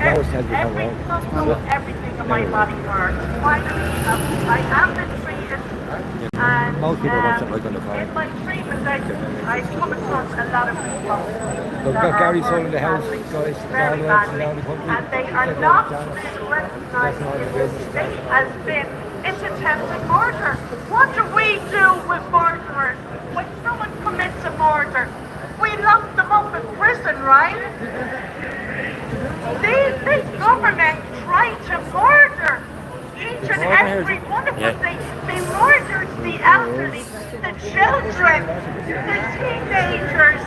Every muscle, everything in my body hurts. Finally, I have been treated, and in my treatment, I come across a lot of people that are hurt badly, very badly, and they are not being recognised in this state as being it's attempted murder. What do we do with murderers? When someone commits a murder, we lock them up in prison, right? This government tried to murder each and every one of us. They murdered the elderly, the children, the teenagers.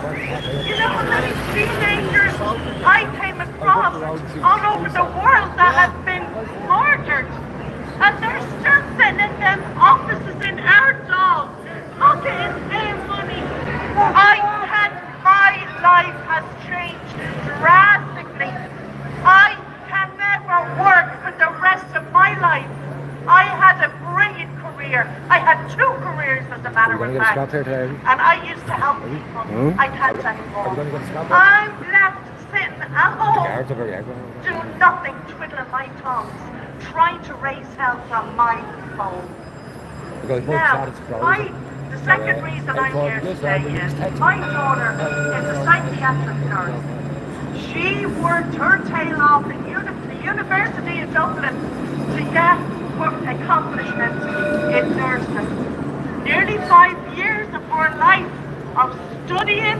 You know how many teenagers I came across all over the world that have been murdered? And they're still sitting in them offices in our dogs, pocketing their money. My life has changed drastically. I can never work for the rest of my life. I had a brilliant career. I had 2 careers, as a matter of fact. And I used to help people. I can't anymore. I'm left sitting at home, doing nothing, twiddling my thumbs, trying to raise hell from my phone. Now, the second reason I'm here today is my daughter is a psychiatric nurse. She worked her tail off in the University of Dublin to get accomplishments in nursing. Nearly 5 years of her life of studying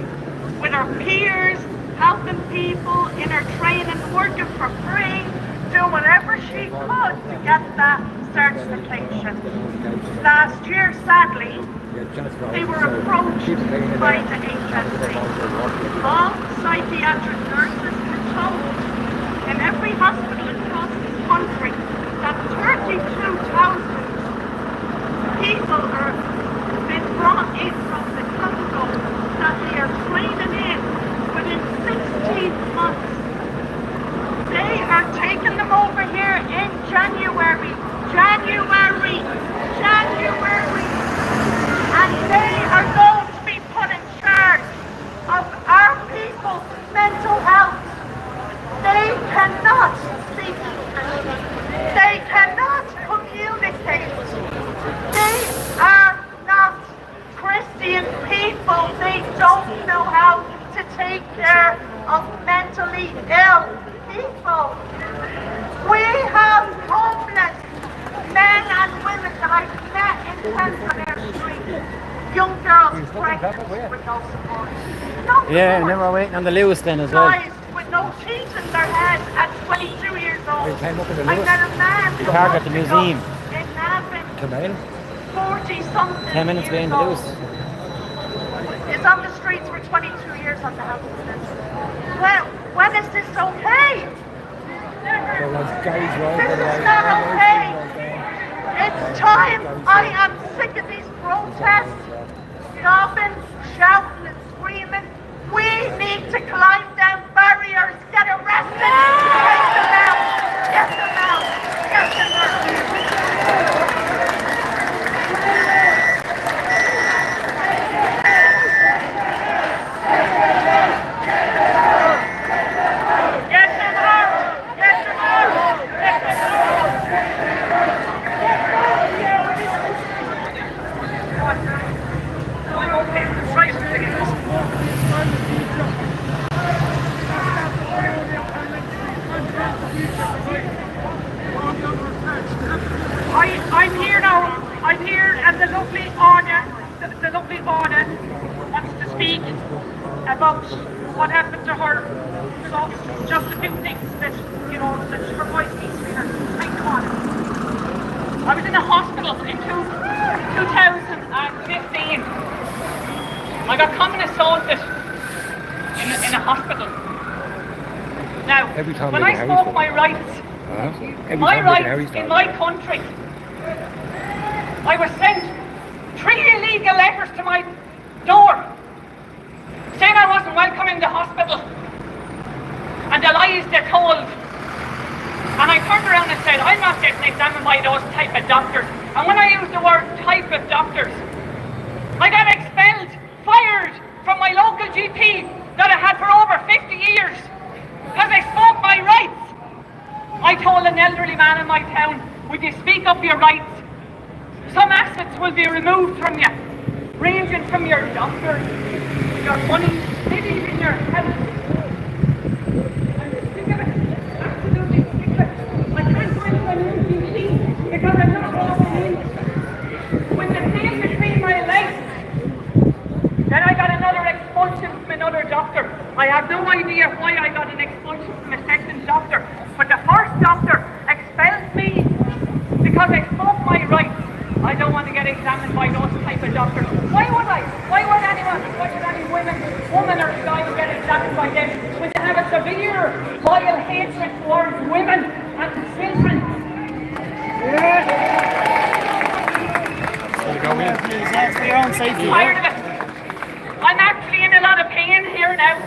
with her peers, helping people in her training, working for free, doing whatever she could to get that certification. Last year, sadly, they were approached by the HSC. All psychiatric nurses were told in every hospital across this country that 32,000 people are being brought in from the Congo that they are training in within 16 months. They are taking them over here in January, and they are going to be put in charge of our people's mental health. They cannot speak English. They cannot communicate. They are not Christian people. They don't know how to take care of mentally ill people. We have homeless men and women that I've met in Pennsylvania Street. Young girls pregnant with no support. Yeah, and then we're waiting on the Lewis then as well. Guys with no teeth in their head at 22 years old. I met a man The park at the museum. in Navan, 40-something 10 minutes behind the Lewis. Is on the streets for 22 years on the helplessness. Well, when is this okay? This is not okay. It's time. I am sick of these protests, stopping, shouting and screaming. We need to climb down barriers, get arrested, take them out, get them out, get them out. I'm here now. I'm here, and the lovely Anna wants to speak about what happened to her. So, just a few things that, that her voice needs to be heard. Thank God. I was in a hospital in 2015. I got common assaulted in a hospital. Now, when I spoke my rights, in my country, I was sent 3 illegal letters to my door saying I wasn't welcome in the hospital and the lies they told. And I turned around and said, I'm not getting examined by those type of doctors. And when I used the word type of doctors, I got expelled, fired from my local GP that I had for over 50 years because I spoke my rights. old and elderly man in my town, would you speak up your rights? Some assets will be removed from you, ranging from your doctor, your money, maybe even your health. I'm sick of it. Absolutely sick of it. I can't find my new GP because I'm not walking in. With the pain between my legs, then I got another expulsion from another doctor. I have no idea why I got an expulsion from a second doctor, but the first doctor expelled me because I spoke my rights. I don't want to get examined by those type of doctors. Why would I? Why would anyone? Why should any woman or guy get examined by them when they have a severe loyal hatred towards women and children? It's for your own safety. Tired of it. I'm actually in a lot of pain here now.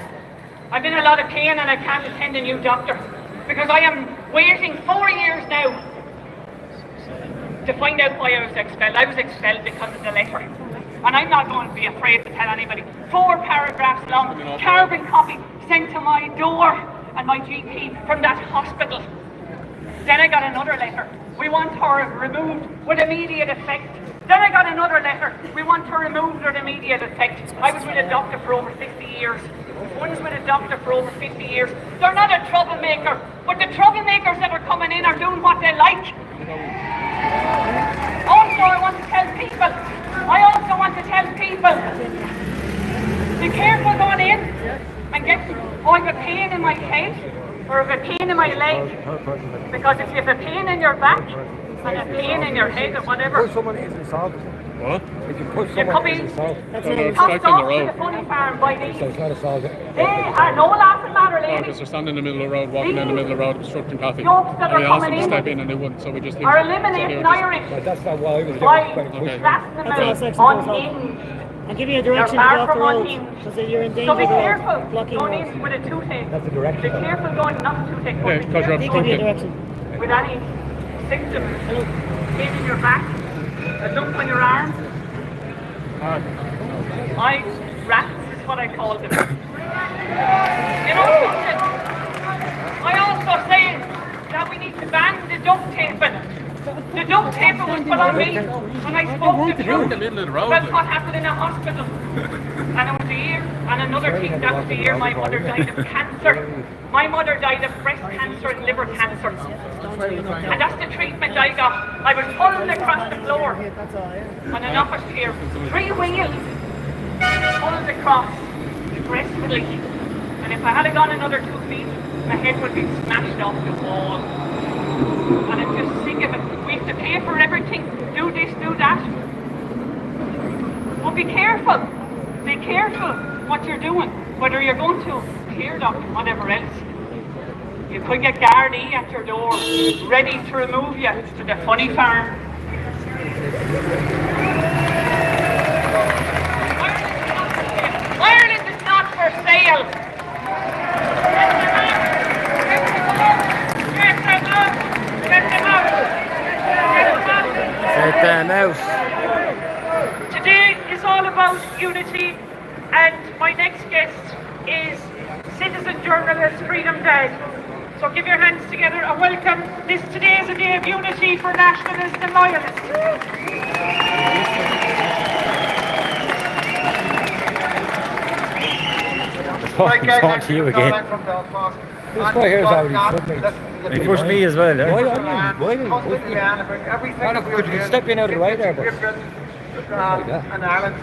I'm in a lot of pain and I can't attend a new doctor because I am waiting 4 years now to find out why I was expelled. I was expelled because of the letter. And I'm not going to be afraid to tell anybody. 4 paragraphs long, carbon copy sent to my door and my GP from that hospital. Then I got another letter. We want her removed with immediate effect. Then I got another letter. We want her removed with immediate effect. I was with a doctor for over 50 years. One's with a doctor for over 50 years. They're not a troublemaker, but the troublemakers that are coming in are doing what they like. Also, I want to tell people, be careful going in and get, oh, I have a pain in my head or I have a pain in my leg. Because if you have a pain in your back and a pain in your head or whatever, Push someone into the salt. What? If you push you someone could into be the salt. tossed off to the funny farm by these. So it's not a salt. They are no laughing matter, No, ladies. because they're standing in the middle of the road, walking down the middle of the road, obstructing traffic. Yokes that And we are asked them coming to in step in and they wouldn't, so we just leave are them. So eliminating they were just- Irish But that's not why I was by doing. Okay. slapping them That's out all unhinged. I'll give you a direction to They're go far off the from road unhinged. because you're in danger So be of the road, careful blocking going roads. in with a toothache. That's the direction. Be careful going not a toothache, Yeah, but because you're He give you a obstructing. direction. with any symptoms. Pain in your back, a lump on your arm. I rats is what I call them. You know something? I also say that we need to ban the duct taping. The duct taping was put on me when I spoke the truth about what happened in a hospital. And it was a year, and another thing, that was the year my mother died of cancer. My mother died of breast cancer and liver cancer. And that's the treatment I got. I was pulled across the floor on an office chair, 3 wheels, pulled across gracefully. And if I had gone another 2 feet, my head would be smashed off the wall. And I'm just sick of it. We have to pay for everything. Do this, do that. But be careful. Be careful what you're doing. Whether you're going to a care doctor, whatever else. You could get Gardaí at your door, ready to remove you to the funny farm. Ireland is not for sale. Set them out. Today is all about unity, and my next guest is Citizen Journalist Freedom Day. So give your hands together and welcome. Today is a day of unity for nationalists and loyalists. Talk to you again. This guy here is already put me. He pushed me as well, Why? yeah? Why did he push me? Could you step in out of the way there, but And Ireland,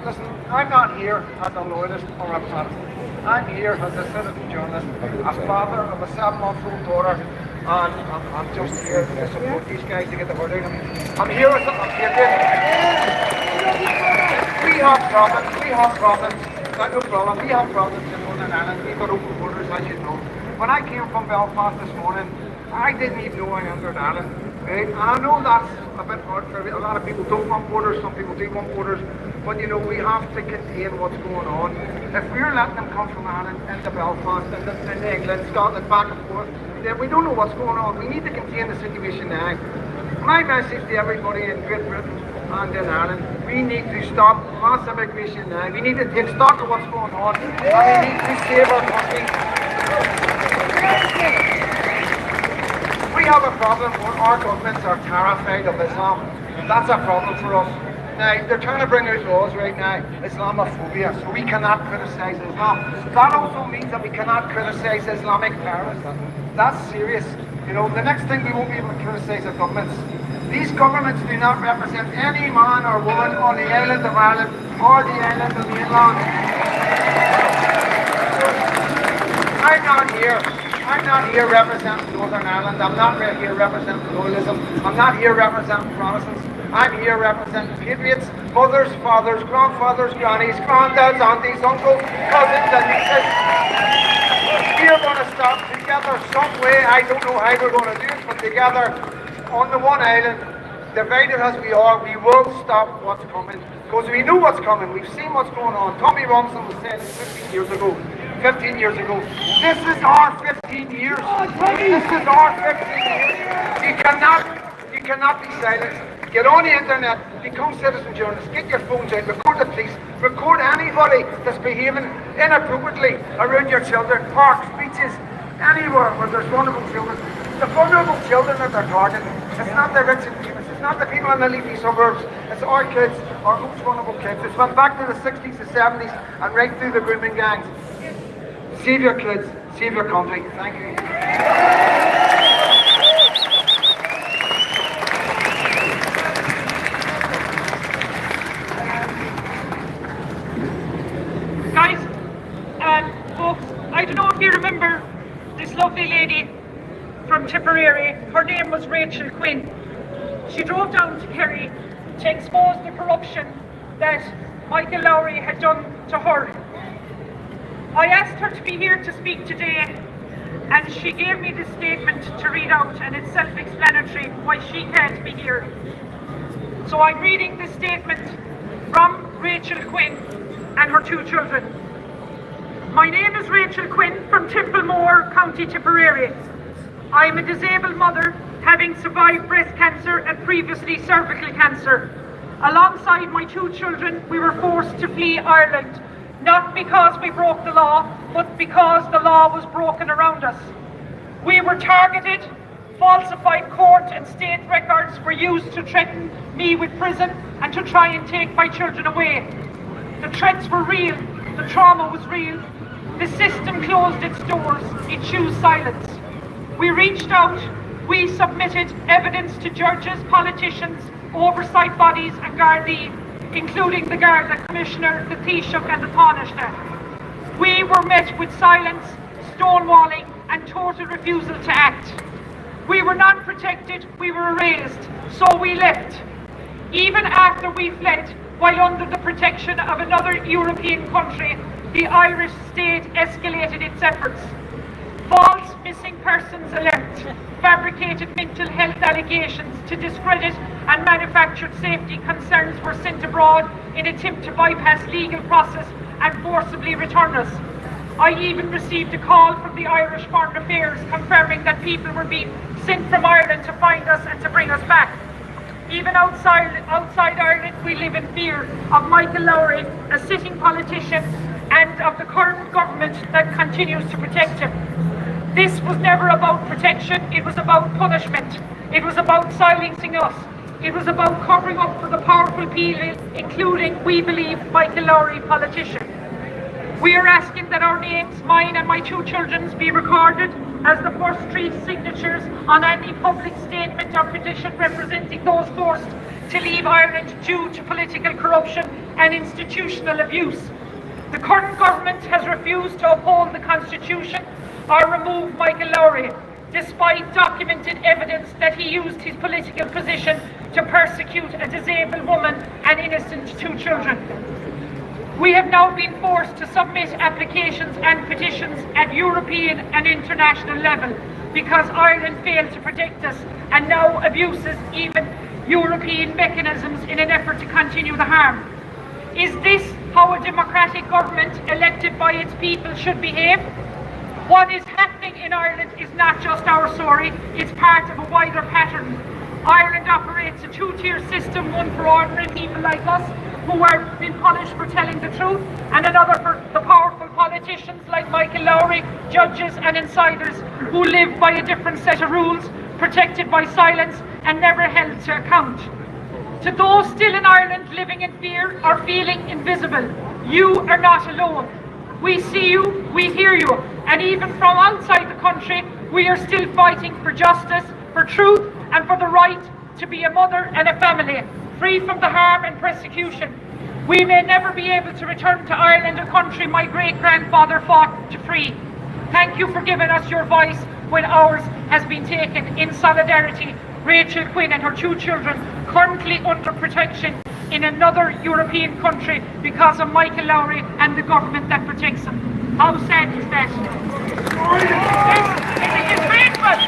listen, I'm not here as a loyalist or a partisan. I'm here as a citizen journalist, a father of a 7-month-old daughter, and I'm just here to support these guys to get the word out. I'm here as we have problems, no problem, we have problems in Northern Ireland, we've got open borders, as you know. When I came from Belfast this morning, I didn't even know I entered Ireland. Right? And I know that's a bit hard for a lot of people don't want borders, some people do want borders, but you know, we have to contain what's going on. If we're letting them come from Ireland into Belfast, into England, Scotland, back and forth, then we don't know what's going on. We need to contain the situation now. My message to everybody in Great Britain and in Ireland, we need to stop mass immigration now. We need to take stock of what's going on, and we need to save our country. We have a problem when our governments are terrified of Islam. That's a problem for us. Now, they're trying to bring out laws right now, Islamophobia, so we cannot criticise Islam. That also means that we cannot criticise Islamic terrorism. That's serious. You know, the next thing we won't be able to criticise are governments. These governments do not represent any man or woman on the island of Ireland or the island of mainland. I'm not here representing Northern Ireland. I'm not here representing loyalism. I'm not here representing Protestants. I'm here representing patriots, mothers, fathers, grandfathers, grannies, granddads, aunties, uncles, cousins, and nieces. We are going to stop together some way. I don't know how we're going to do it, but together on the one island, divided as we are, we will stop what's coming. Because we know what's coming. We've seen what's going on. Tommy Robinson was saying 15 years ago. This is our 15 years. This is our 15 years. You cannot be silenced. Get on the internet, become citizen journalists, get your phones out, record the police, record anybody that's behaving inappropriately around your children, parks, beaches, anywhere where there's vulnerable children. The vulnerable children that they're targeting. It's not the rich and famous, it's not the people in the leafy suburbs, it's our kids, our most vulnerable kids. It's went back to the 60s, the 70s, and right through the grooming gangs. Save your kids, save your country. Thank you. Guys, folks, I don't know if you remember this lovely lady from Tipperary. Her name was Rachel Quinn. She drove down to Kerry to expose the corruption that Michael Lowry had done to her. I asked her to be here to speak today, and she gave me this statement to read out, and it's self-explanatory why she can't be here. So I'm reading this statement from Rachel Quinn and her two children. My name is Rachel Quinn from Templemore, County Tipperary. I am a disabled mother, having survived breast cancer and previously cervical cancer. Alongside my two children, we were forced to flee Ireland, not because we broke the law, but because the law was broken around us. We were targeted, falsified court and state records were used to threaten me with prison and to try and take my children away. The threats were real, the trauma was real. The system closed its doors, it chose silence. We reached out, we submitted evidence to judges, politicians, oversight bodies and Gardaí, including the Garda Commissioner, the Taoiseach and the Taoiseach. We were met with silence, stonewalling and total refusal to act. We were not protected, we were erased, so we left. Even after we fled, while under the protection of another European country, the Irish state escalated its efforts. False missing persons alert, fabricated mental health allegations to discredit and manufactured safety concerns were sent abroad in an attempt to bypass legal process and forcibly return us. I even received a call from the Irish Foreign Affairs confirming that people were being sent from Ireland to find us and to bring us back. Even outside Ireland, we live in fear of Michael Lowry, a sitting politician, and of the current government that continues to protect him. This was never about protection, it was about punishment. It was about silencing us. It was about covering up for the powerful people, including, we believe, Michael Lowry, politician. We are asking that our names, mine and my two children's, be recorded as the first three signatures on any public statement or petition representing those forced to leave Ireland due to political corruption and institutional abuse. The current government has refused to uphold the Constitution or remove Michael Lowry, despite documented evidence that he used his political position to persecute a disabled woman and innocent two children. We have now been forced to submit applications and petitions at European and international level because Ireland failed to protect us and now abuses even European mechanisms in an effort to continue the harm. Is this how a democratic government elected by its people should behave? What is happening in Ireland is not just our story, it's part of a wider pattern. Ireland operates a two-tier system, one for ordinary people like us, who are being punished for telling the truth, and another for the powerful politicians like Michael Lowry, judges and insiders who live by a different set of rules, protected by silence and never held to account. To those still in Ireland living in fear or feeling invisible, you are not alone. We see you, we hear you, and even from outside the country, we are still fighting for justice, for truth, and for the right to be a mother and a family, free from the harm and persecution. We may never be able to return to Ireland, a country my great-grandfather fought to free. Thank you for giving us your voice when ours has been taken. In solidarity, Rachel Quinn and her 2 children, currently under protection in another European country because of Michael Lowry and the government that protects them. How sad is that? It's disgraceful.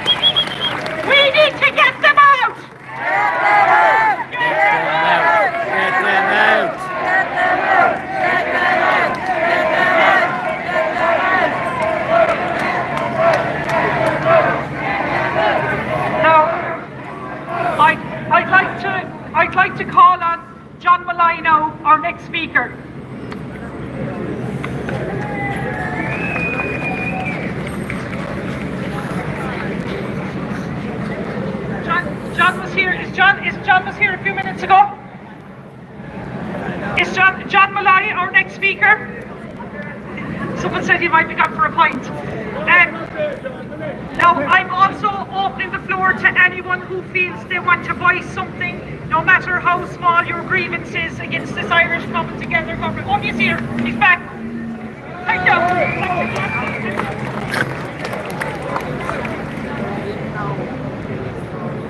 We need to get them out! Get them out! I'd like to call on John Malloy now, our next speaker. John was here. John was here a few minutes ago. Is John Malloy our next speaker? Someone said he might be gone for a pint. Now, I'm also opening the floor to anyone who feels they want to voice something, no matter how small your grievance is against this Irish coming together government. Oh, he's here. He's back. Thank you.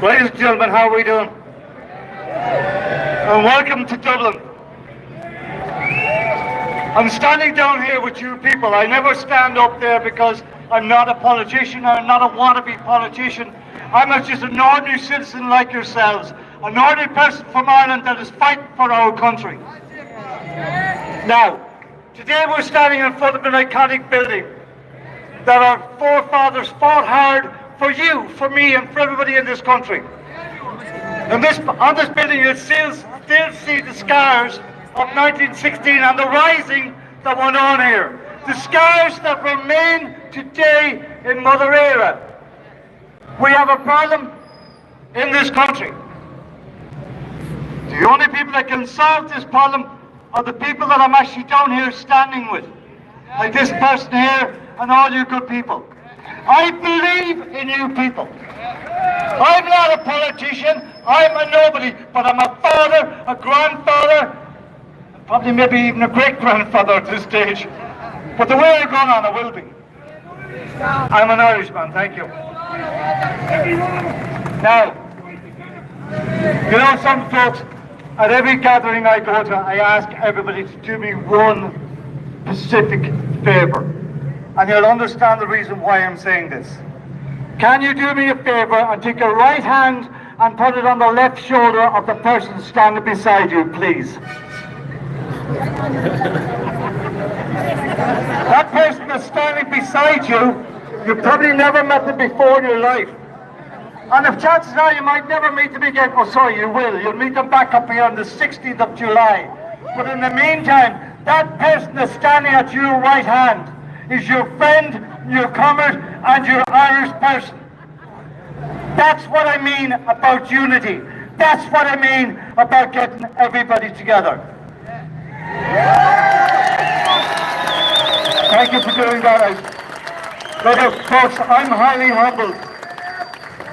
Ladies and gentlemen, how are we doing? And welcome to Dublin. I'm standing down here with you people. I never stand up there because I'm not a politician. I'm not a wannabe politician. I'm just an ordinary citizen like yourselves. An ordinary person from Ireland that is fighting for our country. Now, today we're standing in front of an iconic building that our forefathers fought hard for you, for me, and for everybody in this country. And on this building, you'll still see the scars of 1916 and the rising that went on here. The scars that remain today in Mother Era. We have a problem in this country. The only people that can solve this problem are the people that I'm actually down here standing with. Like this person here and all you good people. I believe in you people. I'm not a politician, I'm a nobody, but I'm a father, a grandfather, and probably maybe even a great-grandfather at this stage. But the way I've gone on, I will be. I'm an Irishman, thank you. Now, you know, some folks, at every gathering I go to, I ask everybody to do me one specific favour. And you'll understand the reason why I'm saying this. Can you do me a favour and take your right hand and put it on the left shoulder of the person standing beside you, please? That person that's standing beside you, you've probably never met them before in your life. And if chances are you might never meet them again, oh sorry, you will. You'll meet them back up here on the 16th of July. But in the meantime, that person that's standing at your right hand is your friend, your comrade, and your Irish person. That's what I mean about unity. That's what I mean about getting everybody together. Thank you for doing that. Look, folks, I'm highly humbled.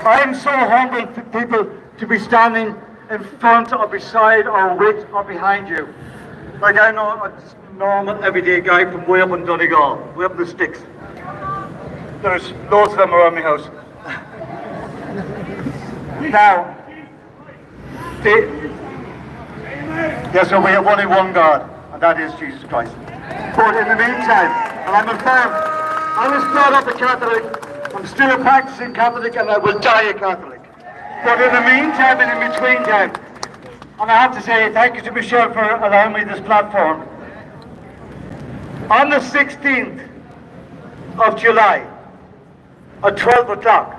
I'm so humbled for people to be standing in front or beside or with or behind you. Like I know a normal everyday guy from way up in Donegal, way up in the sticks. There's loads of them around my house. Now, yes, so we have only one God, and that is Jesus Christ. But in the meantime, and I'm informed, I was brought up a Catholic, I'm still a practicing Catholic, and I will die a Catholic. But in the meantime and in between time, and I have to say thank you to Michelle for allowing me this platform. On the 16th of July, at 12 o'clock,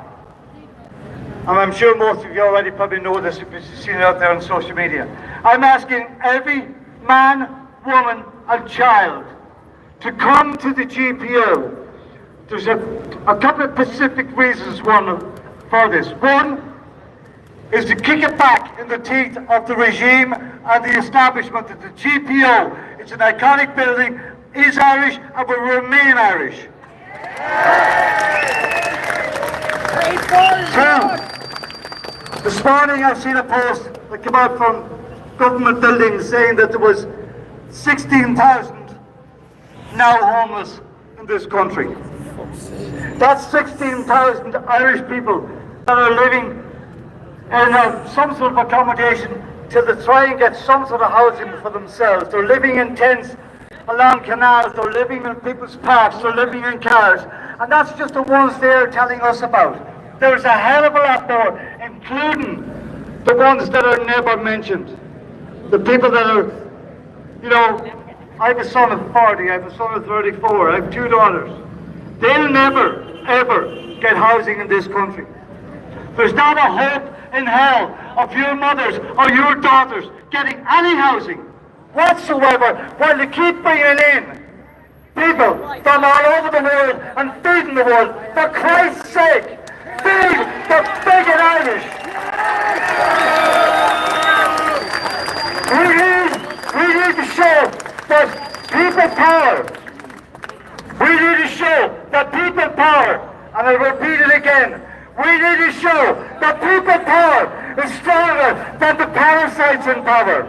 and I'm sure most of you already probably know this if you've seen it out there on social media, I'm asking every man, woman and child to come to the GPO. There's a couple of specific reasons for this. One is to kick it back in the teeth of the regime and the establishment that the GPO, it's an iconic building, is Irish and will remain Irish. Two, this morning I've seen a post that came out from government buildings saying that there was 16,000 now homeless in this country. That's 16,000 Irish people that are living in some sort of accommodation till they try and get some sort of housing for themselves. They're living in tents along canals, they're living in people's parks, they're living in cars, and that's just the ones they're telling us about. There's a hell of a lot more, including the ones that are never mentioned. The people that are, you know, I have a son of 40, I have a son of 34, I have 2 daughters. They'll never, ever get housing in this country. There's not a hope in hell of your mothers or your daughters getting any housing whatsoever while they keep bringing in people from all over the world and feeding the world. For Christ's sake, feed the bigot Irish. We need to show that people power. We need to show that people power, and I'll repeat it again. We need to show that people power is stronger than the parasites in power.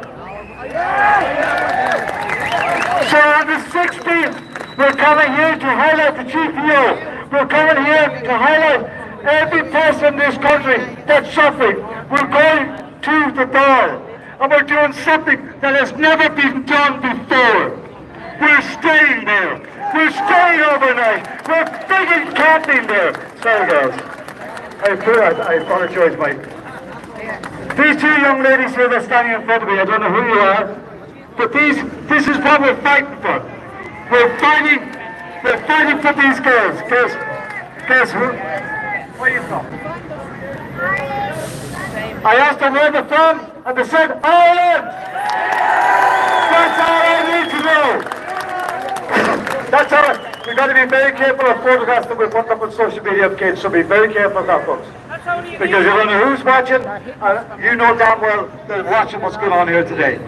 So on the 16th, we're coming here to highlight the GPO. We're coming here to highlight every person in this country that's suffering. We're going to the Dail, and we're doing something that has never been done before. We're staying there. We're staying overnight. We're digging camping there. Sorry, guys. I apologize, Mike. These 2 young ladies here that are standing in front of me, I don't know who you are, but this is what we're fighting for. We're fighting for these girls. Guess who? Where are you from? I asked them where they're from, and they said, Ireland! That's all I need to know. That's all. We've got to be very careful of photographs that we put up on social media of kids, so be very careful of that, folks. Because you don't know who's watching, and you know damn well they're watching what's going on here today.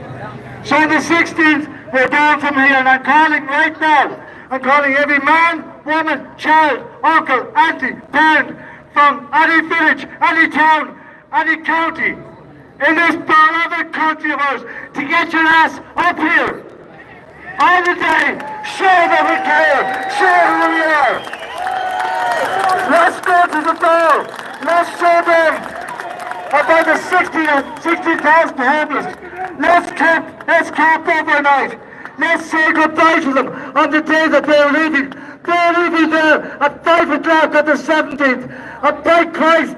So on the 16th, we're down from here, and I'm calling right now. I'm calling every man, woman, child, uncle, auntie, parent, from any village, any town, any county, in this beloved country of ours, to get your ass up here. All the day, show that we care, show who we are. Let's go to the Dail. Let's show them about the 60,000 homeless. Let's camp overnight. Let's say goodbye to them on the day that they're leaving. They're leaving there at 5 o'clock on the 17th. And by Christ,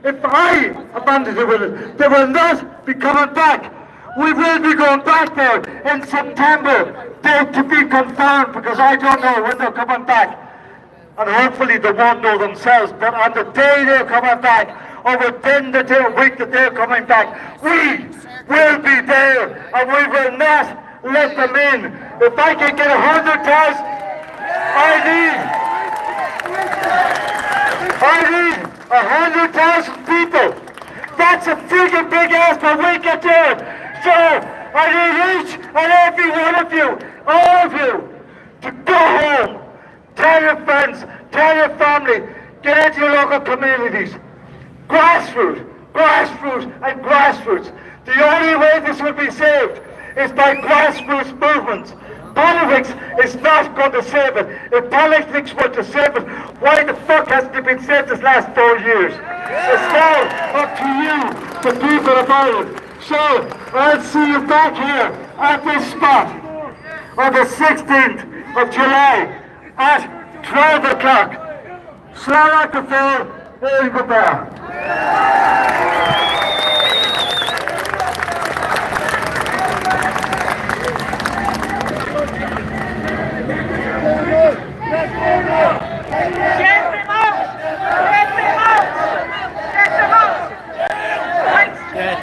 if I abandon the village, they will not be coming back. We will be going back there in September. They're to be confirmed, because I don't know when they're coming back. And hopefully they won't know themselves. But on the day they're coming back, or within the week that they're coming back, we will be there, and we will not let them in. If I can get 100,000, I need 100,000 people. That's a freaking big ask, but we get there. So I need each and every one of you, all of you, to go home. Tell your friends, tell your family, get into your local communities. Grassroots, and grassroots. The only way this will be saved is by grassroots movements. Politics is not going to save it. If politics were to save it, why the fuck hasn't it been saved this last 4 years? It's now up to you, the people of Ireland. So, I'll see you back here at this spot on the 16th of July at 12 o'clock. Slán go fór, there you go back.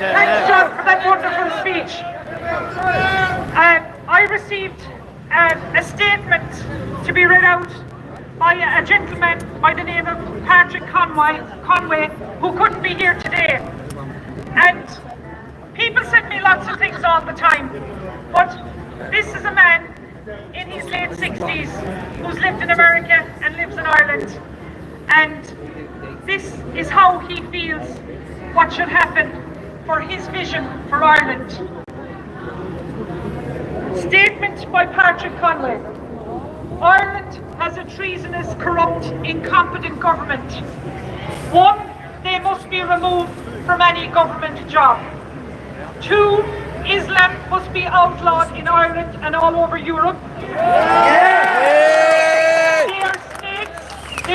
Thanks, John, for that wonderful speech. I received a statement to be read out by a gentleman by the name of Patrick Conway, who couldn't be here today. And people send me lots of things all the time, but this is a man in his late 60s who's lived in America and lives in Ireland, and this is how he feels what should happen for his vision for Ireland. Statement by Patrick Conway. Ireland has a treasonous, corrupt, incompetent government. 1, they must be removed from any government job. 2, Islam must be outlawed in Ireland and all over Europe. They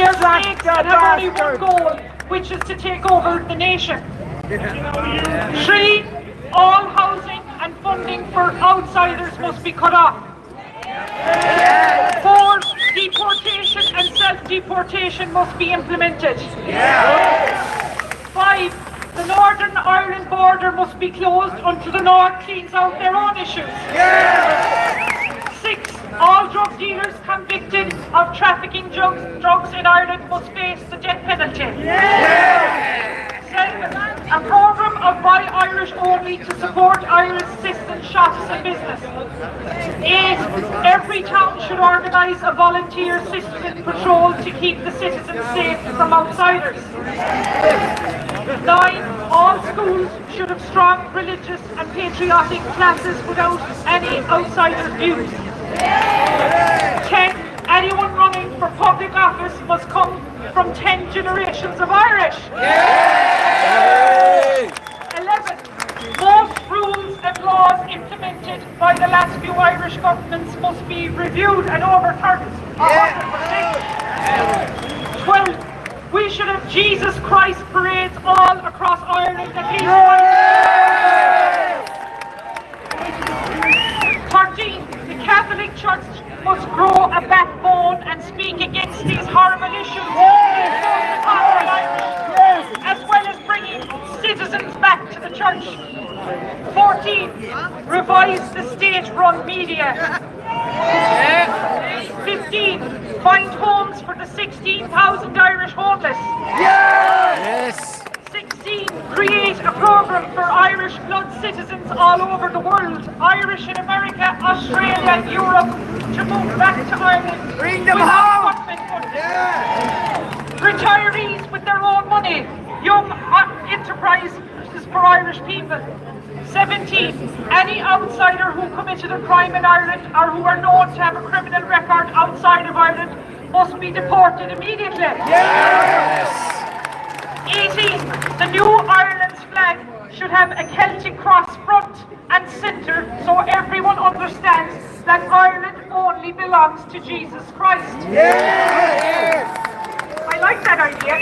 are states that have only one goal, which is to take over the nation. 3, all housing and funding for outsiders must be cut off. 4, deportation and self-deportation must be implemented. 5, the Northern Ireland border must be closed until the North cleans out their own issues. 6, all drug dealers convicted of trafficking drugs in Ireland must face the death penalty. 7, a programme of Buy Irish only to support Irish citizen shops and business. 8, every town should organise a volunteer citizen patrol to keep the citizens safe from outsiders. 9, all schools should have strong religious and patriotic classes without any outsider views. 10, anyone running for public office must come from 10 generations of Irish. 11, most rules and laws implemented by the last few Irish governments must be reviewed and overturned 100%. 12, we should have Jesus Christ parades all across Ireland at least once. 13, the Catholic Church must grow a backbone and speak against these horrible issues, as well as bringing citizens back to the church. 14, revise the state-run media. 15, find homes for the 16,000 Irish homeless. 16, create a programme for Irish blood citizens all over the world, Irish in America, Australia, Europe, to move back to Ireland. Bring them home! Retirees with their own money, young enterprises for Irish people. 17, any outsider who committed a crime in Ireland or who are known to have a criminal record outside of Ireland must be deported immediately. 18, the new Ireland's flag should have a Celtic cross front and centre so everyone understands that Ireland only belongs to Jesus Christ. I like that idea.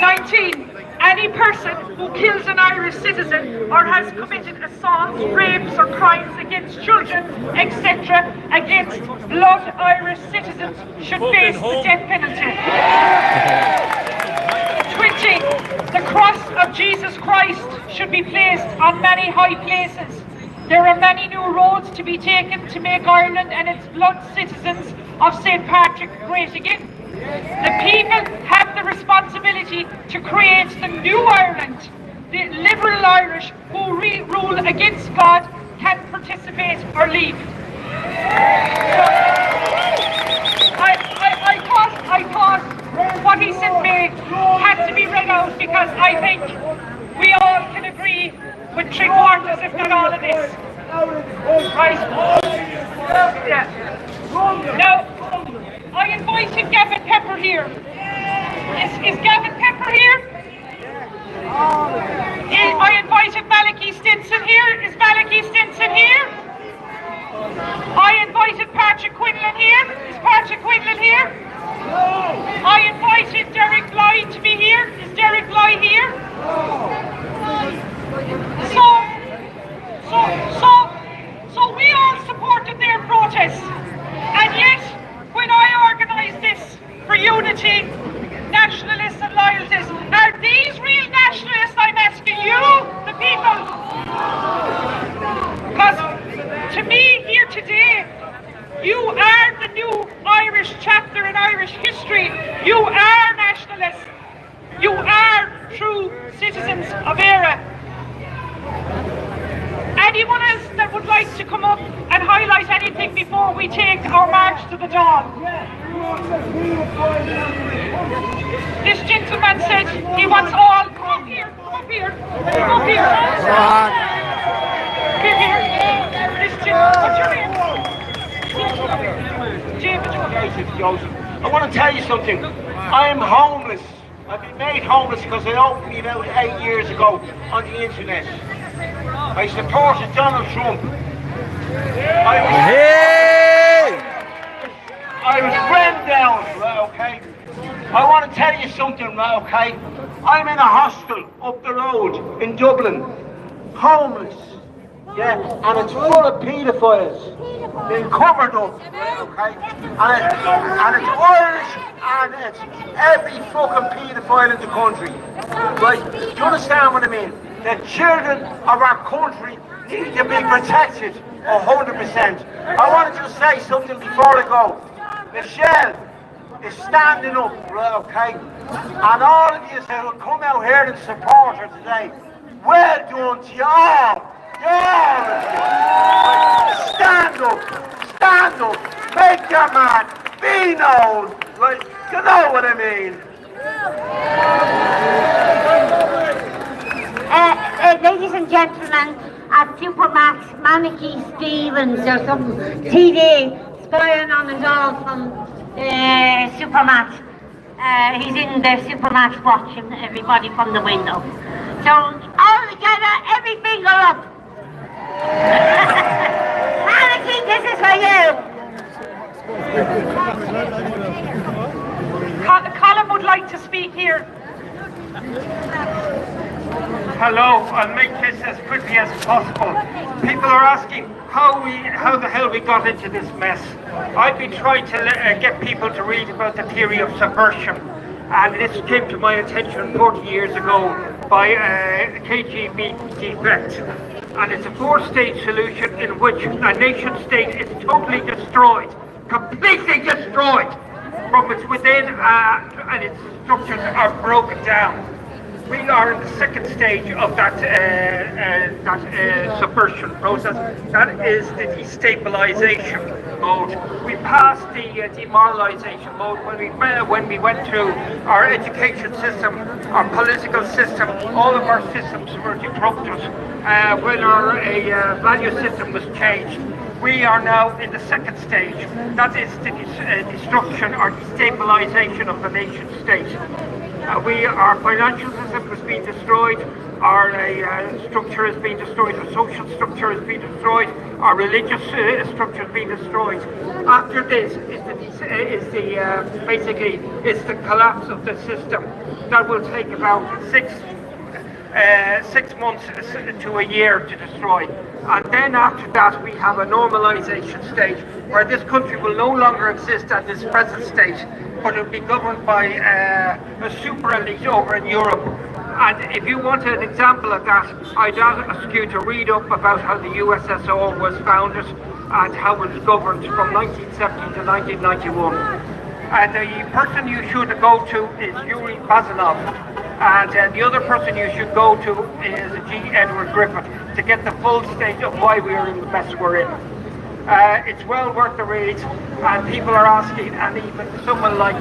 19, any person who kills an Irish citizen or has committed assaults, rapes or crimes against children, etc., against blood Irish citizens should face the death penalty. 20, the cross of Jesus Christ should be placed on many high places. There are many new roads to be taken to make Ireland and its blood citizens of St. Patrick great again. The people have the responsibility to create the new Ireland. The liberal Irish who rule against God can participate or leave. I thought what he sent me had to be read out because I think we all can agree with 3/4, if not all of this. Right? Yeah. Now, I invited Gavin Pepper here. Is Gavin Pepper here? I invited Malachy Stinson here. Is Malachy Stinson here? I invited Patrick Quinlan here. Is Patrick Quinlan here? I invited Derek Bly to be here. Is Derek Bly here? So we all supported their protest. And yet, when I organised this for unity, nationalists and loyalists, true citizens of Éire. Anyone else that would like to come up and highlight anything before we take our march to the dawn? This gentleman said he wants all. Come up here, come up here, come up here. Come here. This gentleman, what's your name? Joseph. I want to tell you something. I am homeless. I've been made homeless because I opened me about 8 years ago on the internet. I supported Donald Trump. I was run down, right, okay? I want to tell you something, right, okay? I'm in a hostel up the road in Dublin. Homeless. Yeah, and it's full of paedophiles. Been covered up, okay? And it's Irish, and it's every fucking paedophile in the country. Right? Do you understand what I mean? The children of our country need to be protected 100%. I want to just say something before I go. Michelle is standing up, right, okay? And all of you who will come out here and support her today, well done to you all. Stand up, make your man, be known, right? You know what I mean? Ladies and gentlemen, at Supermax, Manicky Stevens or some TD spying on us all from Supermax. He's in the Supermax watching everybody from the window. So, all together, every finger up. Manicky, this is for you. Colin would like to speak here. Hello, I'll make this as quickly as possible. People are asking how the hell we got into this mess. I've been trying to get people to read about the theory of subversion, and this came to my attention 40 years ago by KGB defect. And it's a four-stage solution in which a nation-state is totally destroyed, completely destroyed from its within, and its structures are broken down. We are in the second stage of that subversion process. That is the destabilization mode. We passed the demoralization mode when we went through our education system, our political system. All of our systems were disrupted. When our value system was changed. We are now in the second stage. That is the destruction or destabilization of the nation state. Our financial system has been destroyed, our structure has been destroyed, our social structure has been destroyed, our religious structure has been destroyed. After this is the collapse of the system. That will take about 6 months to a year to destroy. And then after that we have a normalization stage where this country will no longer exist at this present state, but it will be governed by a super elite over in Europe. And if you want an example of that, I'd ask you to read up about how the USSR was founded and how it was governed from 1970 to 1991. And the person you should go to is Yuri Bazanov. And the other person you should go to is G. Edward Griffith to get the full state of why we are in the mess we're in. It's well worth the read, and people are asking, and even someone like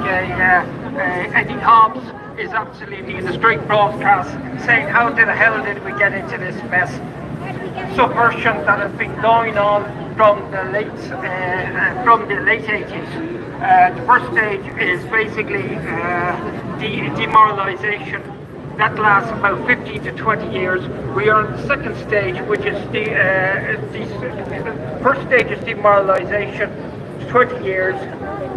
Eddie Hobbs is absolutely in the straight broadcast saying, how the hell did we get into this mess? Subversion that has been going on from the late 80s. The first stage is basically demoralization. That lasts about 15 to 20 years. We are in the second stage, which is the first stage is demoralization, 20 years.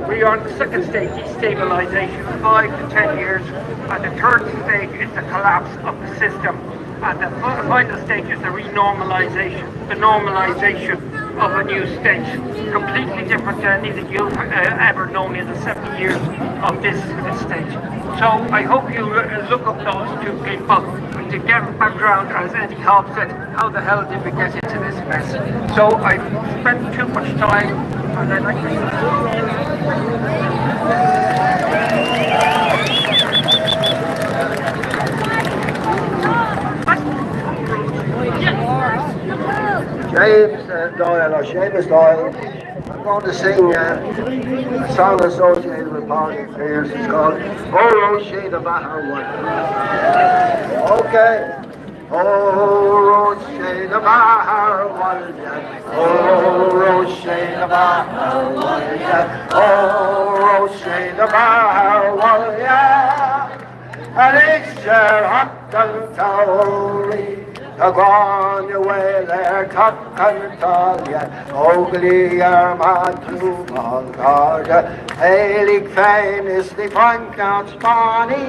We are in the second stage, destabilization, 5 to 10 years. And the third stage is the collapse of the system. And the final stage is the renormalization, the normalization of a new state, completely different than anything you've ever known in the 70 years of this state. So I hope you look up those two people to get background, as Eddie Hobbs said, how the hell did we get into this mess? So I've spent too much time, and I'd like to... Seamus Doyle. I'm going to sing a song associated with Paul Pierce. It's called Oh Roshi the Bahar One. Okay. Oh Roshi the Bahar One. Oh Roshi the Bahar One. Oh Roshi the Bahar One. And it's your hot and towry. Gone away there, cock and talia, ugly armatu malgarda, Halig famously point out spawny,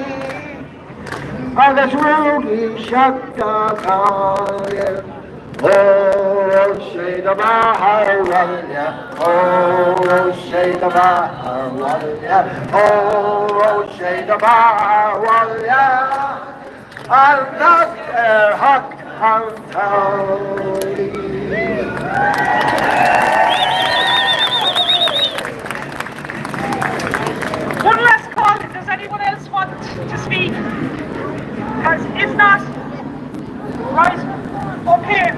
and that's Rudy Shakta Kalia. Oh, say the Bahar Walia, oh, say the Bahar Walia, oh, say the Bahar Walia, and that's hot. One last call. Does anyone else want to speak? Because if not, right, okay.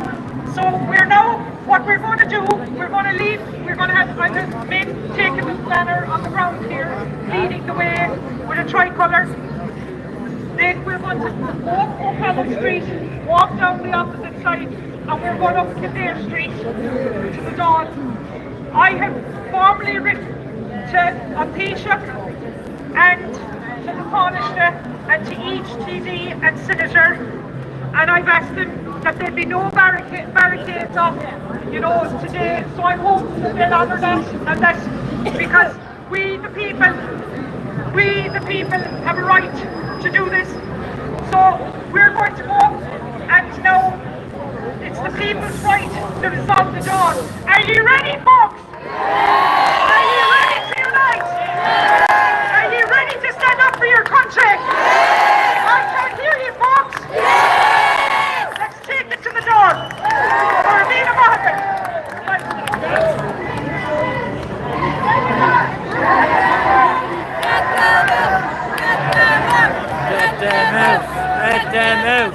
So what we're going to do, we're going to leave, we're going to have men taking the planner on the ground here, leading the way with a tricolour. Then we're going to walk O'Connell Street, walk down the opposite side, and we're going up Kildare Street to the Dawn. I have formally written to Taoiseach and to the Taoiseach and to each TD and Senator, and I've asked them that there'd be no barricades up, today. So I hope that they'll honour that, and that because we the people have a right to do this. So we're going to go, and now it's the people's right to resolve the Dawn. Are you ready, folks? Are you ready to unite? Are you ready to stand up for your country? I can't hear you, folks. Let's take it to the Dawn. For Amina Mohammed. Get them out! Get them out!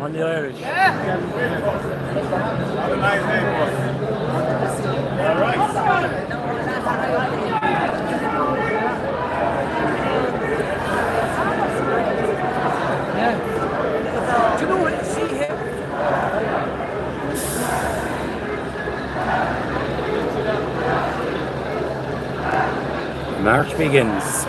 On the Irish. March begins.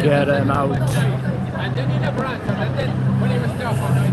Get him out. And then he never answered, and then when he was there for night,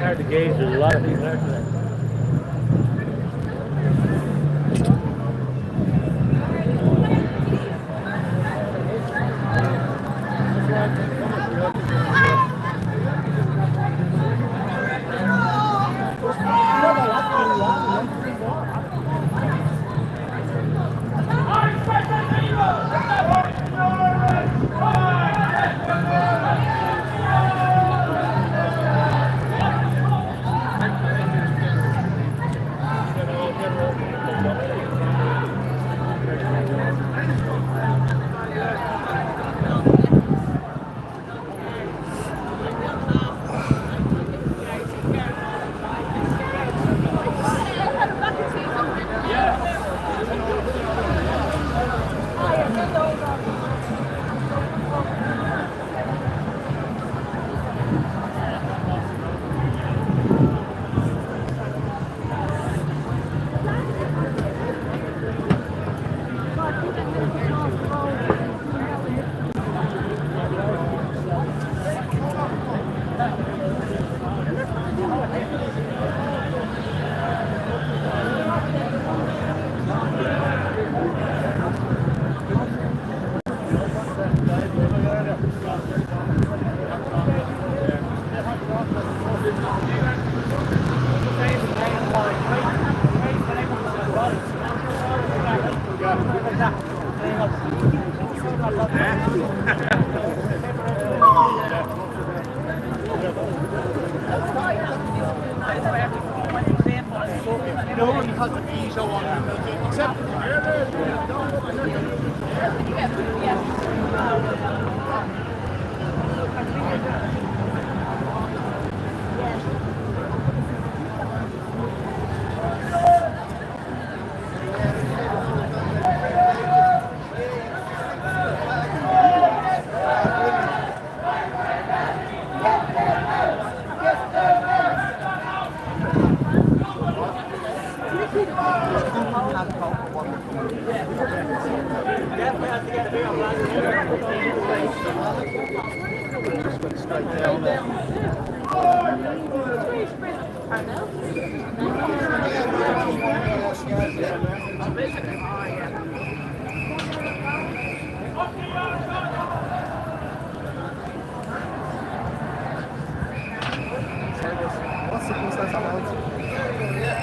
Hard to gauge, there's a lot of people there today.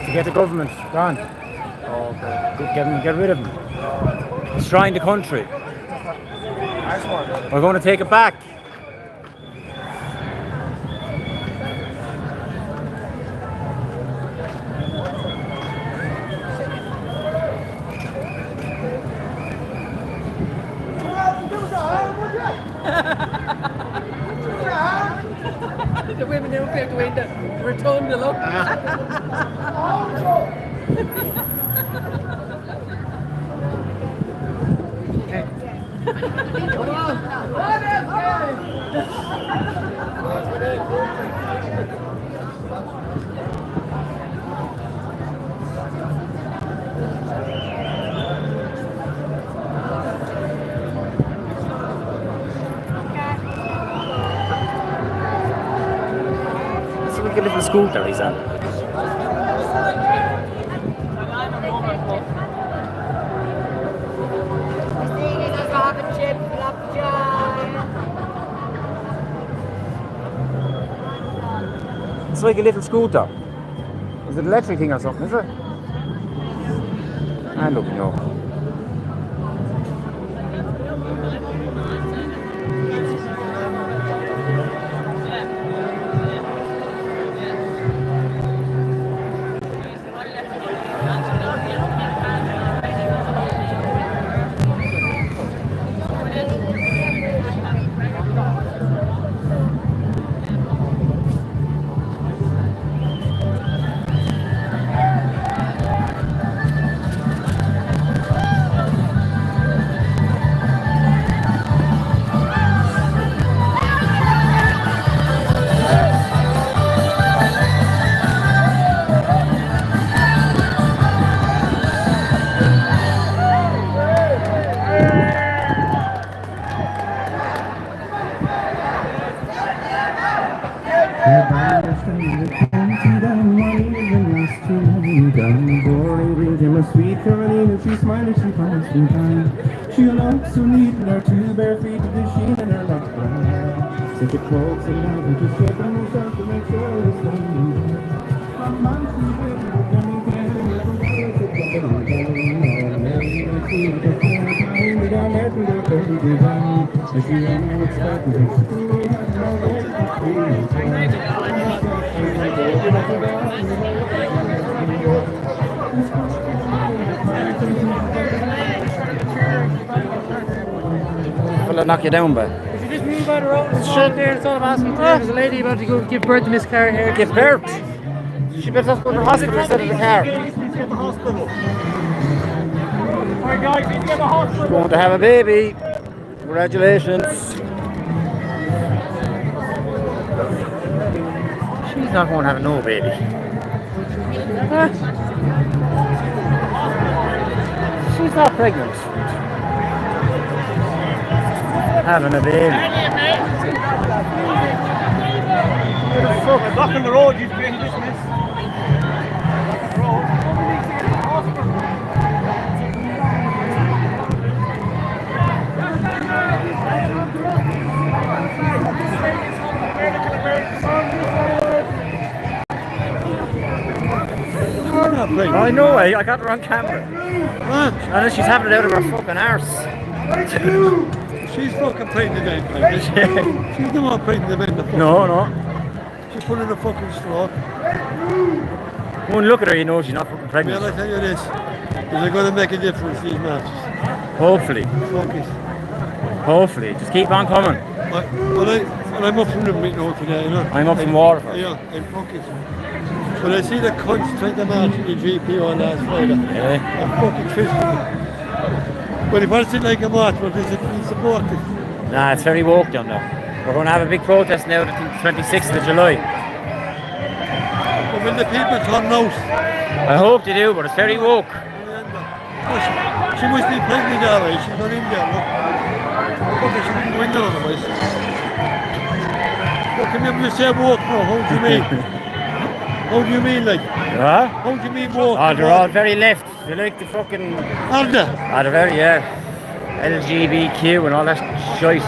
To get the government gone. Get rid of them. Destroying the country. We're going to take it back. The women who appear to win the return the look. It's like a little scooter, he's on. It's like a little scooter. Is it an electric thing or something, is it? I don't know. Sweet Carolina, she smiling, she passed me by. She looks so neat in her two bare feet with the sheen in her left hand. Such a close and love and just shaking myself to make sure it's standing there. From months to years, we're coming together, we're coming Will knock you down, but If you just move out of the road, it's straight there, it's all I'm asking. There's a lady about to go give birth in this car here. give birth. She better go to the hospital instead of the car. Alright guys, need to get the hospital. Going to have a baby. Congratulations. She's not going to have no baby. She's not pregnant. Having a baby. We're blocking the road, you've been dismissed. I know, I got her on camera. What? I know she's having it out of her fucking arse. She's fucking pregnant again. She's not pregnant again. No. She's pulling a fucking stroke. One look at her, you know she's not fucking pregnant. Well, I tell you this. Is it going to make a difference, these matches? Hopefully. Fuck it. Hopefully. Just keep on coming. Well, I'm up from the now today, you know. I'm up from Waterford. Yeah, and fuck it. But I see the cunts trying to march in the GP on last Friday. Yeah. I'm fucking twisting. But if I sit like a march, well, it's supportive. Nah, it's very woke down there. We're going to have a big protest now, the 26th of July. But when the people turn out, I hope they do, but it's very woke. She must be pregnant alright, she's not in there, look. Look, she didn't go in there otherwise. Look, can you say walk now? How do you mean? How do you mean, like? Huh? How do you mean walk? Oh, they're all very left. They like the fucking. Are they? Ah, they're very, yeah. LGBTQ and all that shite.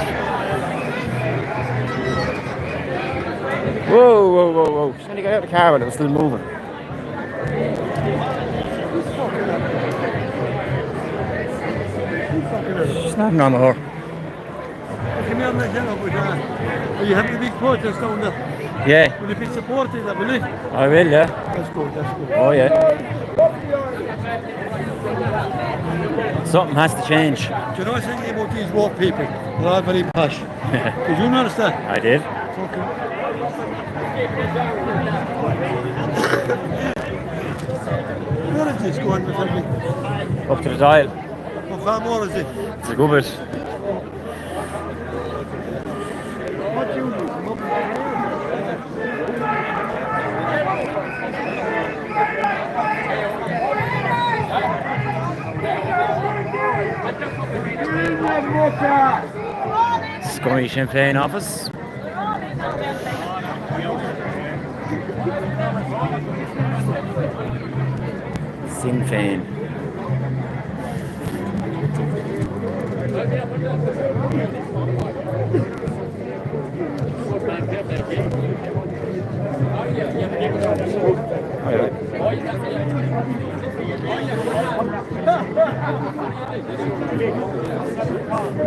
Whoa, whoa, whoa, whoa. She's only got out of the car, but it was still moving. She's not on her. Come here, like that, but are you having a big protest down there? Yeah. Will you be supporting that, will you? I will, yeah. That's good, that's good. Oh, yeah. Something has to change. Do you know what's thinking about these woke people? They're all very posh. Did you notice that? I did. Okay. Where is this going with everything? Up to the dial. How far more is it? It's a good bit. What do you do? Come up Scummy Sinn Féin office. Sinn Féin.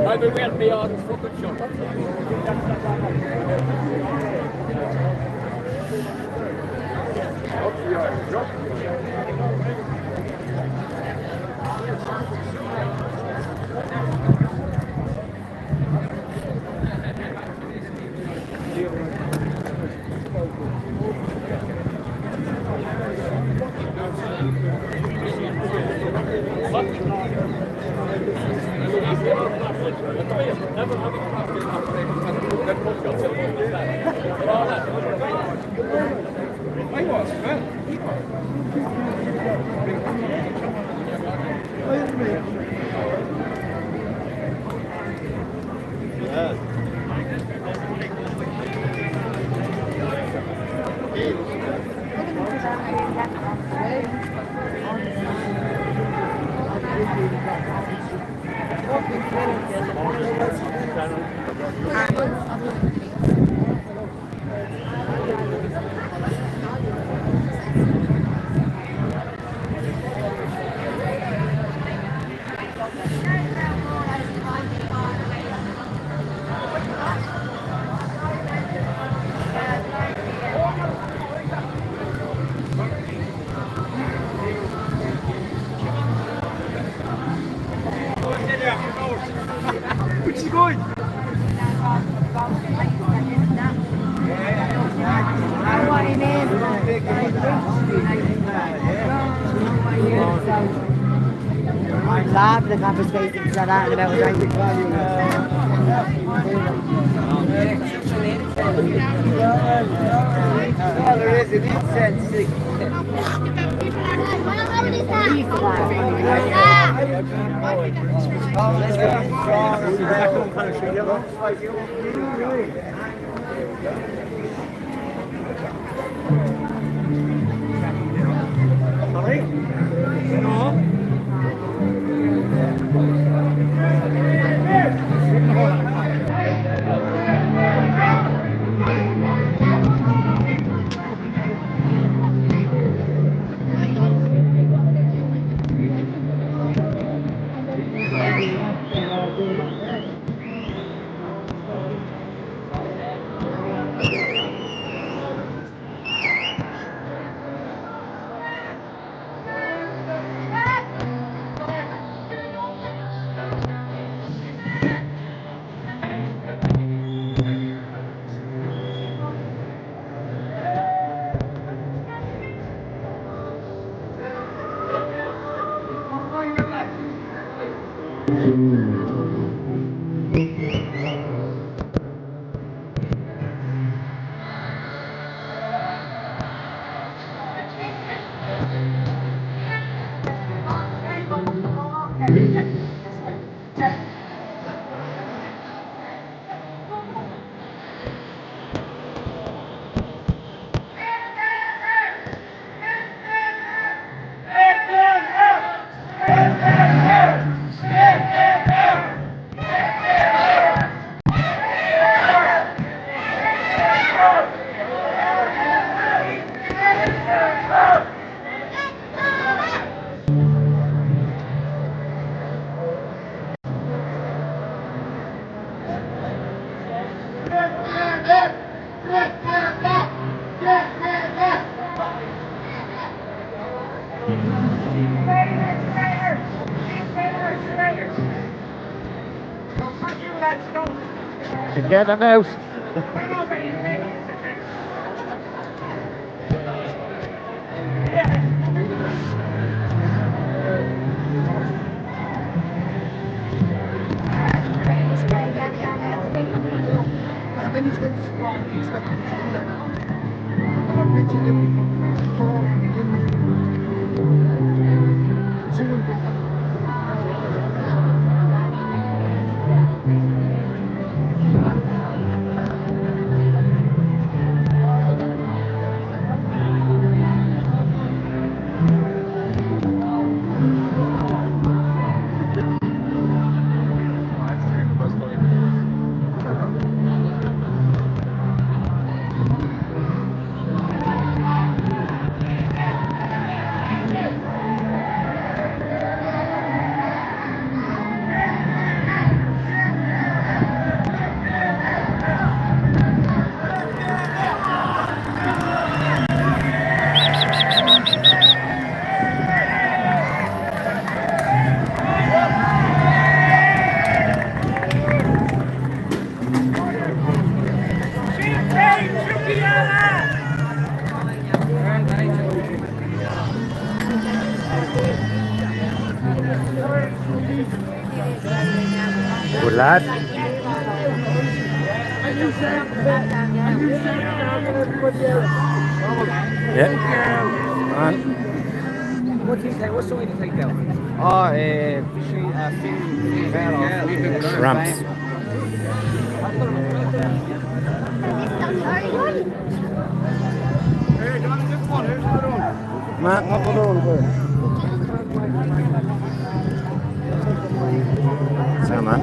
I will wear me on fucking shop. Where's she going? I'm laughing at the conversations that are about there is an incense stick. Sorry? No. Get them out. Good lad. Yeah. What do you take? What song do you take down? Ramps. So man.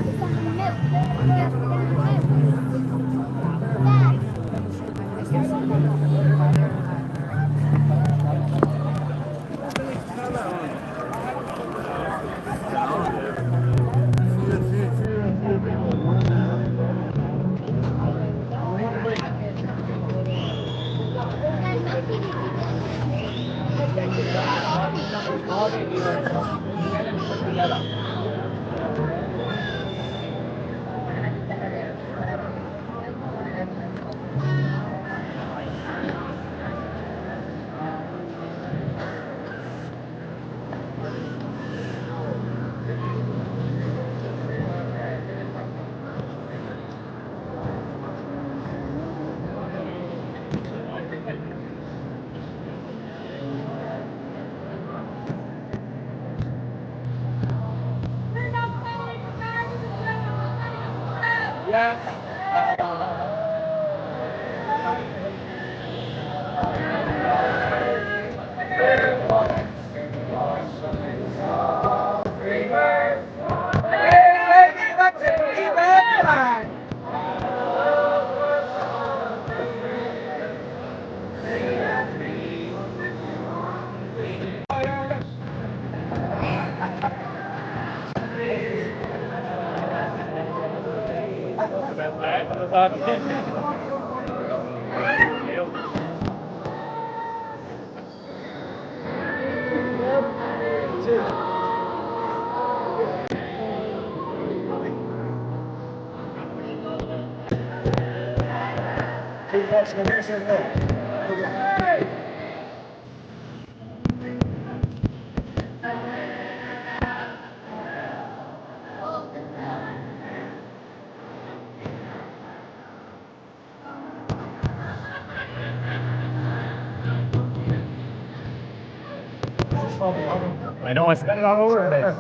I know I spent it all over this.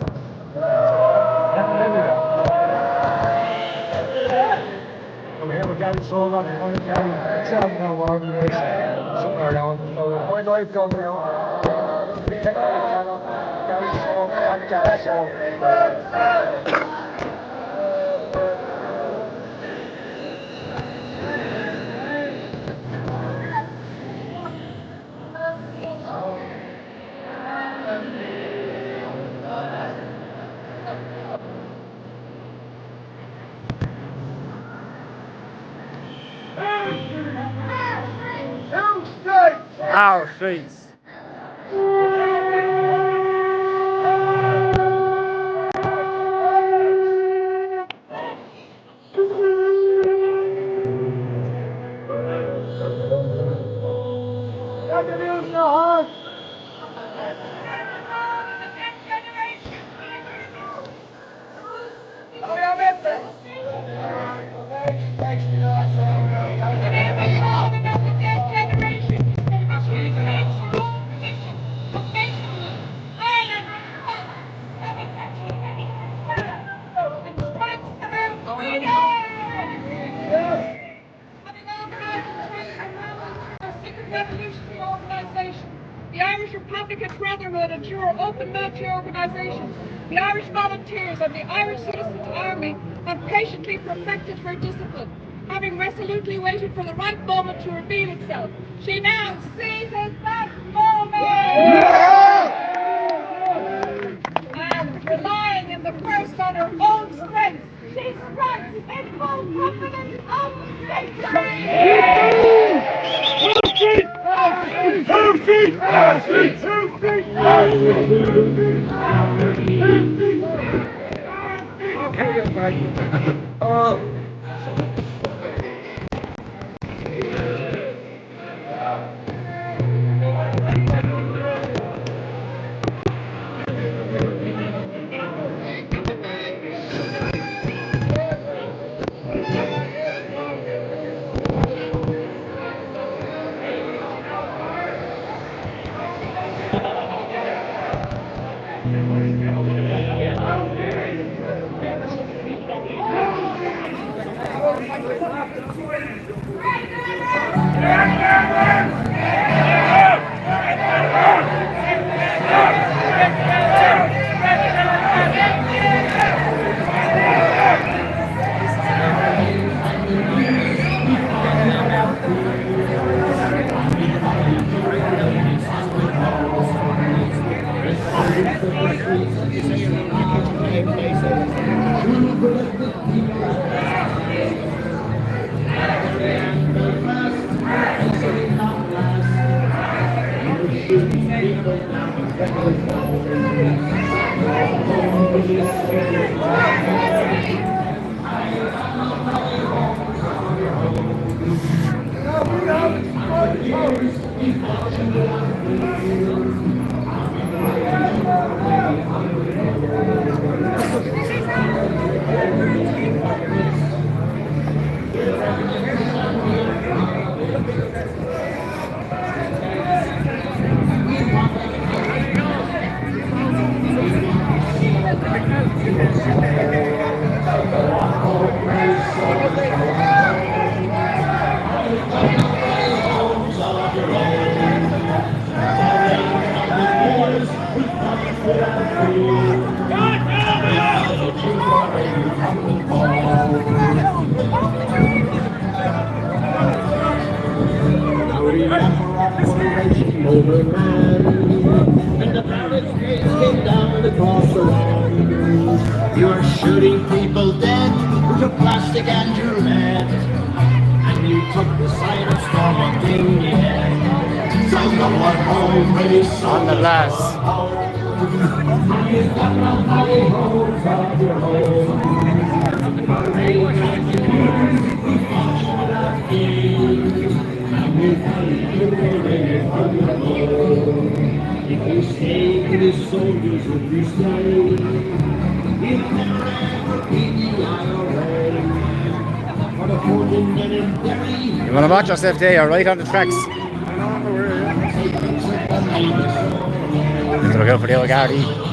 Come here, we got it sold on the point of carry. Something around. So, point life going now. We take the channel, carry sold, and carry sold. Our streets. Revolutionary organisation, the Irish Republican Brotherhood and your open military organisation, the Irish Volunteers and the Irish Citizens Army have patiently perfected her discipline, having resolutely waited for the right moment to reveal itself. She now seizes that moment! And relying in the first on her own strength, she strikes in full confidence of You are shooting people dead with your plastic and your lead, and you took the side of storming in the head. So no one always on the last. If you stay with the soldiers, if you stay, if never ever be the IRA. You want to watch yourself there, you're right on the tracks. Look out for the old Gardaí.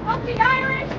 Of the Irish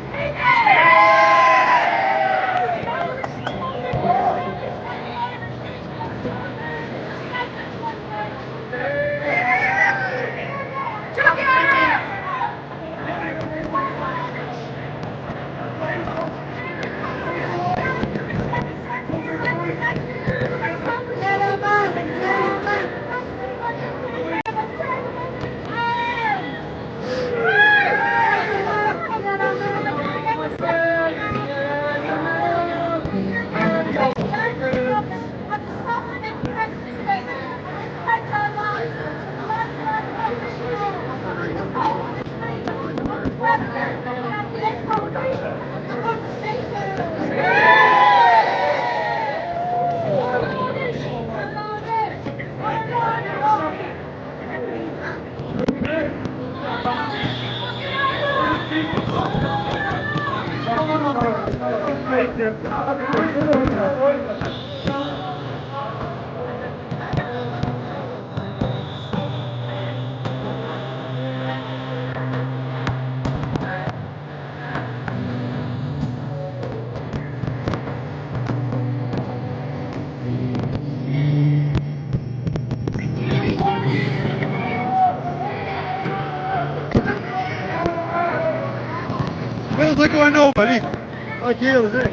Where's it going now, buddy? Right here, is it?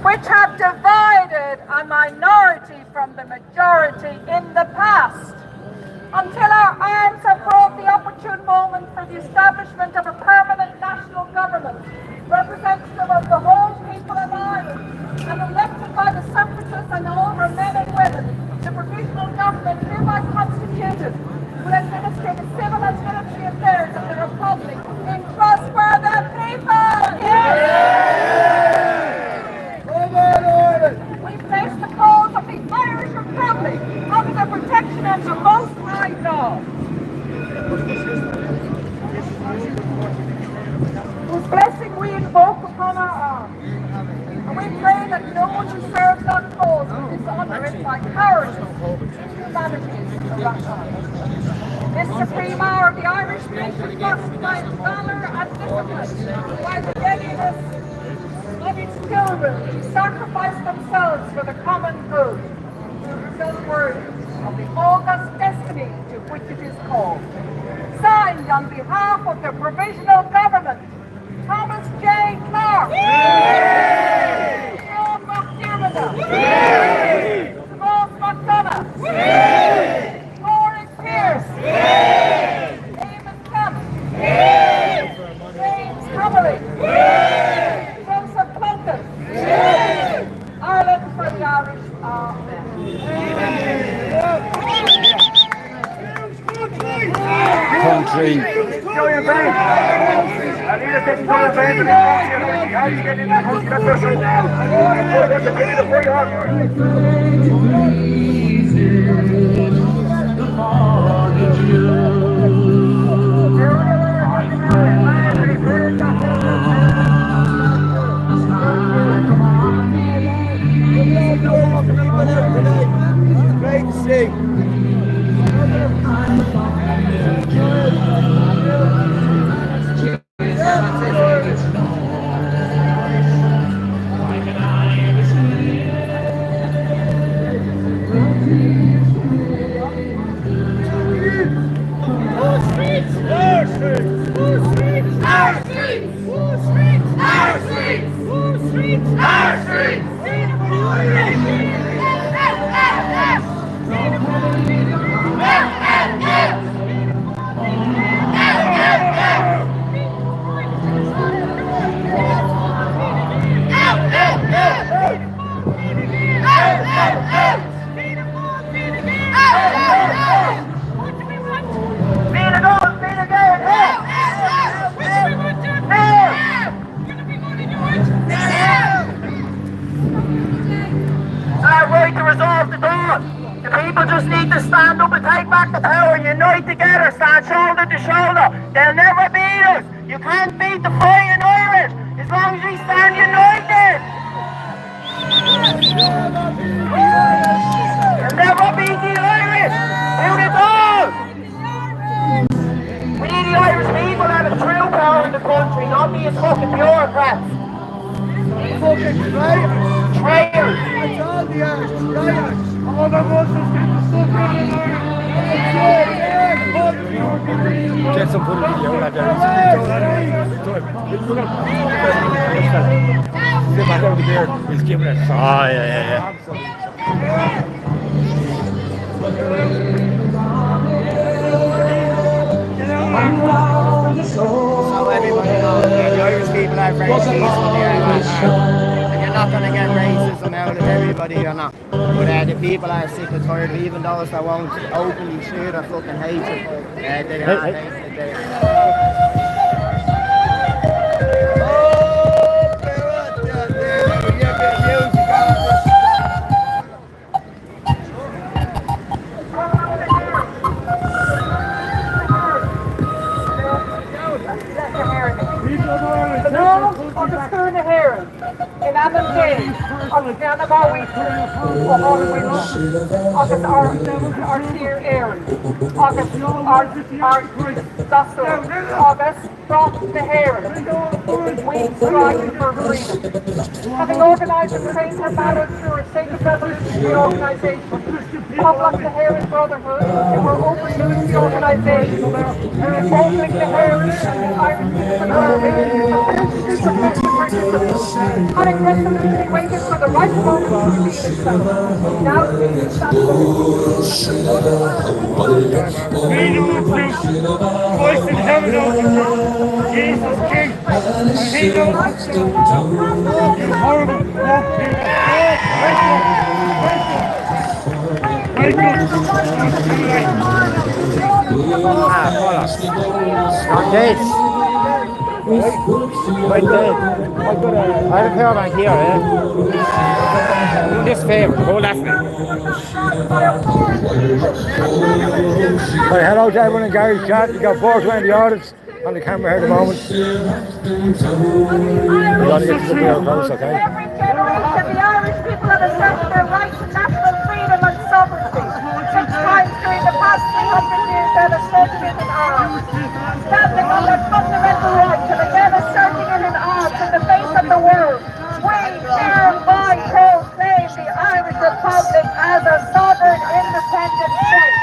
which have divided a minority from the majority in the past, until our arms have brought the opportune moment for the establishment of a permanent national government, representative of the whole people of Ireland, and elected by the suffragists and all her men and women, the provisional government hereby constituted will administer the civil and military affairs of the Republic in trust for the people. We place the cause of the Irish Republic under the protection of the Most High God, whose blessing we invoke upon our arms. And we pray that no one who serves that cause will dishonor it by cowardice, humanity, or rationality. This supreme hour of the Irish nation must, by valor and discipline, by the readiness of its children to sacrifice themselves for the common good, to fulfill worthy of the august destiny to which it is called. Signed on behalf of the Provisional Government, Thomas J. Clark, Sean McDermott, Ross McDonough, Rory Pierce, Eamon Kemp, James Connolly, Joseph Clinton, Ireland for the Irish. Amen. Country. Great to see. Right to resolve the dawn. The people just need to stand up and take back the power, unite together, stand shoulder to shoulder. They'll never beat us. You can't beat the flying Irish as long as we stand united. You'll never beat the Irish. Out it all. We need the Irish people to have a true power in the country, not these fucking bureaucrats. Fucking traitors. It's all the Irish, traitors. All the Muslims get the stuff in there. Get some footage video of that. Sit back over there. He's giving it. Oh, yeah. So everybody knows the Irish people are very peaceful here, and you're not going to get racism out of everybody, you're not. But the people are sick and tired, even those that won't openly share their fucking hatred. They are hated. They are. In Aberdeen, on the down of our week, August our dear Aaron, August August brought the Heron, we striving for freedom. Having organised and trained her battle through a sacred revolutionary organisation, Public the Hairy Brotherhood, who were opening the organisation, opening the Hairy and the Irish People Army, apparently supported participants, having resolutely waited for the right moment to reveal itself. Now seems that Voice in heaven knows it. Jesus King. And he knows it's fucking horrible. On dates. Right there. I have a pair back here, eh? Do this favour, hold that for me. Right, hello to everyone in Gary's chat. You got 420 audits on the camera here at the moment. We're going to get to the real close, okay? Every generation, the Irish people have asserted their right to national freedom and sovereignty. Six times during the past 300 years, they have asserted it in arms. Standing on their fundamental right and again asserting it in arms in the face of the world, we hereby proclaim the Irish Republic as a sovereign, independent state.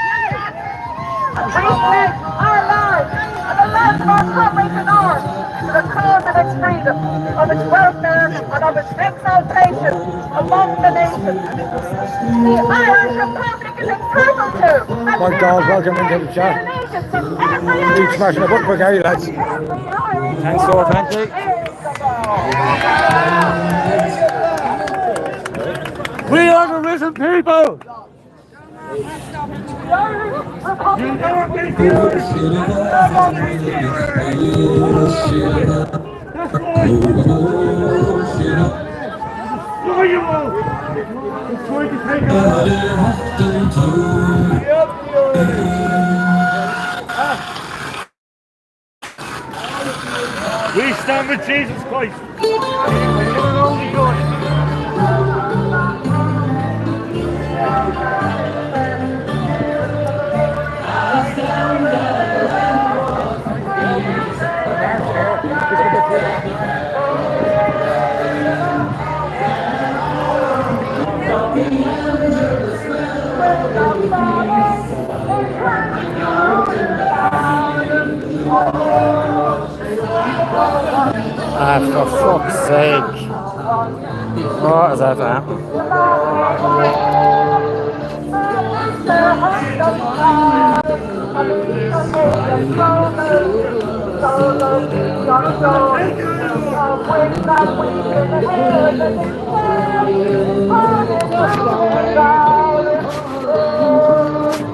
And we pledge our lives and the lives of our comrades in arms to the cause of its freedom, of its welfare, and of its exaltation among the nations. The Irish Republic is entitled to. My God, welcome into the chat. Keep smashing the book for Gary, lads. Thanks, 420. We are the risen people! We stand with Jesus Christ. Ah, for fuck's sake. What is that happening?